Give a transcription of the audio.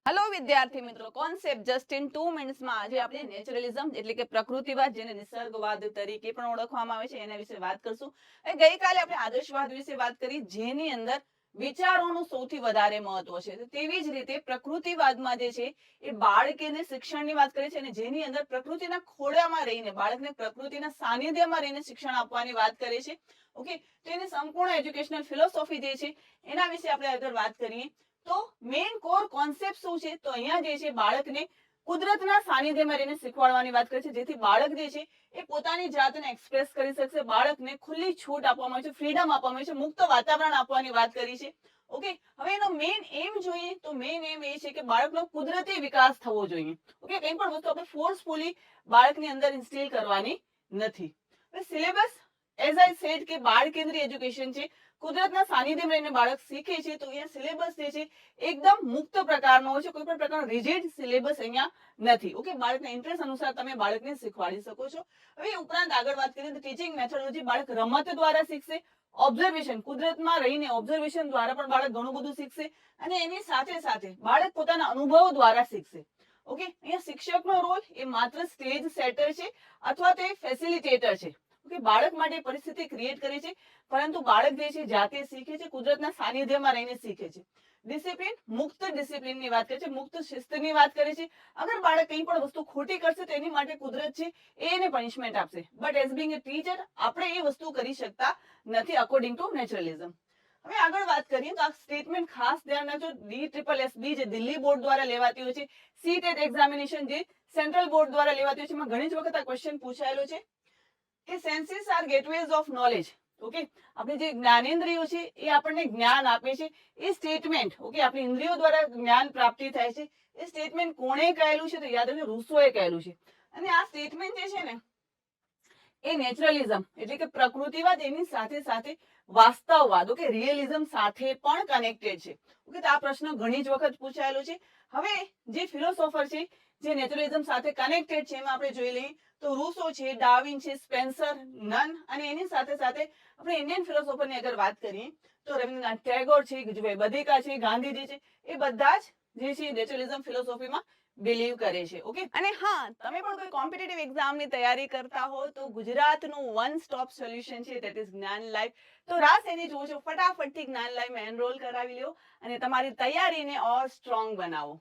Hello વિદ્યાર્થી મિત્રો, concept just in 2 મિનિટ્સમાં આજે આપણે નેચરલિઝમ એટલે કે પ્રકૃતિવાદ, જેને નિસર્ગવાદ તરીકે પણ ઓળખવામાં આવે છે, એના વિશે વાત કરશું. ગઈકાલે આપણે આદર્શવાદ વિશે વાત કરી, જેની અંદર વિચારોનું સૌથી વધારે મહત્વ છે. તેવી જ રીતે પ્રકૃતિવાદમાં જે છે એ બાળકને શિક્ષણની વાત કરે છે, અને જેની અંદર પ્રકૃતિના ખોળામાં રહીને બાળકને પ્રકૃતિના સાનિધ્યમાં રહીને શિક્ષણ આપવાની વાત કરે છે. ઓકે, તો એની સંપૂર્ણ એજ્યુકેશનલ ફિલોસોફી જે છે એના વિશે આપણે આગળ વાત કરીએ. તો મેઇન કોર કોન્સેપ્ટ શું છે? તો અહીંયા જે છે બાળકને કુદરતના સાનિધ્યમાં રહીને શીખવાડવાની વાત કરે છે, જેથી બાળક જે છે એ પોતાની જાતને એક્સપ્રેસ કરી શકશે. બાળકને ખુલ્લી છૂટ આપવામાં આવે છે, ફ્રીડમ આપવામાં આવે છે, મુક્ત વાતાવરણ આપવાની વાત કરી છે. ઓકે, હવે એનો મેઇન એમ જોઈએ તો મેઇન એમ એ છે કે બાળકનો કુદરતી વિકાસ થવો જોઈએ. ઓકે, કંઈ પણ વસ્તુ આપણે ફોર્સફુલી બાળકની અંદર ઇન્સ્ટિલ કરવાની નથી. સિલેબસ એઝ આઈ સેડ કે બાળ કેન્દ્રીય એજ્યુકેશન છે, કુદરતના સાનિધ્યમાં રહીને બાળક શીખે છે. તો અહીંયા સિલેબસ જે છે એકદમ મુક્ત પ્રકારનો હોય છે, કોઈ પણ પ્રકારનો રિજિડ સિલેબસ અહીંયા નથી. ઓકે, બાળકના ઇન્ટરેસ્ટ અનુસાર તમે બાળકને શીખવાડી શકો છો. હવે ઉપરાંત આગળ વાત કરીએ તો ટીચિંગ મેથોડોલોજી, બાળક રમત દ્વારા શીખશે, ઓબ્ઝર્વેશન, કુદરતમાં રહીને ઓબ્ઝર્વેશન દ્વારા પણ બાળક ઘણું બધું શીખશે, અને એની સાથે સાથે બાળક પોતાના અનુભવો દ્વારા શીખશે. ઓકે, અહીંયા શિક્ષકનો રોલ એ માત્ર સ્ટેજ સેટર છે અથવા તો એ ફેસિલિટેટર છે. ઓકે, બાળક માટે પરિસ્થિતિ ક્રિએટ કરે છે, પરંતુ બાળક જે છે જાતે શીખે છે, કુદરતના સાનિધ્યમાં રહીને શીખે છે. ડિસિપ્લિન, મુક્ત ડિસિપ્લિનની વાત કરે છે, મુક્ત શિસ્તની વાત કરે છે. અગર બાળક કંઈ પણ વસ્તુ ખોટી કરશે તો એની માટે કુદરત છે એ એને પનિશમેન્ટ આપશે, but as Bing A teacher આપણે એ વસ્તુ કરી શકતા નથી અકોર્ડિંગ ટુ નેચરલિઝમ. હવે આગળ વાત કરીએ તો આ સ્ટેટમેન્ટ ખાસ ધ્યાન રાખજો. DSSB જે દિલ્હી બોર્ડ દ્વારા લેવાતી હોય છે, સીટેટ એક્ઝામિનેશન જે સેન્ટ્રલ બોર્ડ દ્વારા લેવાતી હોય છે, એમાં ઘણી જ વખત આ ક્વેશ્ચન પૂછાયેલો છે કે senses are gateways of knowledge. Okay, આપણે જે જ્ઞાનેન્દ્રિયો છે એ આપણને જ્ઞાન આપે છે. એ સ્ટેટમેન્ટ, ઓકે, આપણી ઇન્દ્રિયો દ્વારા જ્ઞાન પ્રાપ્તિ થાય છે. એ સ્ટેટમેન્ટ કોણે કહેલું છે? તો યાદ રાખજો, રૂસોએ કહેલું છે. અને આ સ્ટેટમેન્ટ જે છે ને એ નેચરલિઝમ એટલે કે પ્રકૃતિવાદ, એની સાથે સાથે વાસ્તવવાદ, ઓકે, રિયલિઝમ સાથે પણ કનેક્ટેડ છે. ઓકે, તો આ પ્રશ્ન ઘણી જ વખત પૂછાયેલો છે. હવે જે ફિલોસોફર છે જે નેચરલિઝમ સાથે કનેક્ટેડ છે, એમાં આપણે જોઈ લઈએ તો રૂસો છે, ડાર્વિન છે, સ્પેન્સર, નન, અને એની સાથે સાથે આપણે ઇન્ડિયન ફિલોસોફરની અગર વાત કરીએ તો રવિન્દ્રનાથ ટેગોર છે, ગુજભાઈ બધિકા છે, ગાંધીજી છે, એ બધા જ જે છે નેચરલિઝમ ફિલોસોફીમાં બિલીવ કરે છે. ઓકે, અને હા, તમે પણ કોઈ કોમ્પિટિટિવ એક્ઝામની તૈયારી કરતા હો તો ગુજરાતનું વન સ્ટોપ સોલ્યુશન છે, ધેટ ઇઝ જ્ઞાન લાઈવ. તો રાસ એની જોજો, ફટાફટથી જ્ઞાન લાઈવમાં એનરોલ કરાવી લો અને તમારી તૈયારીને ઓર સ્ટ્રોંગ બનાવો.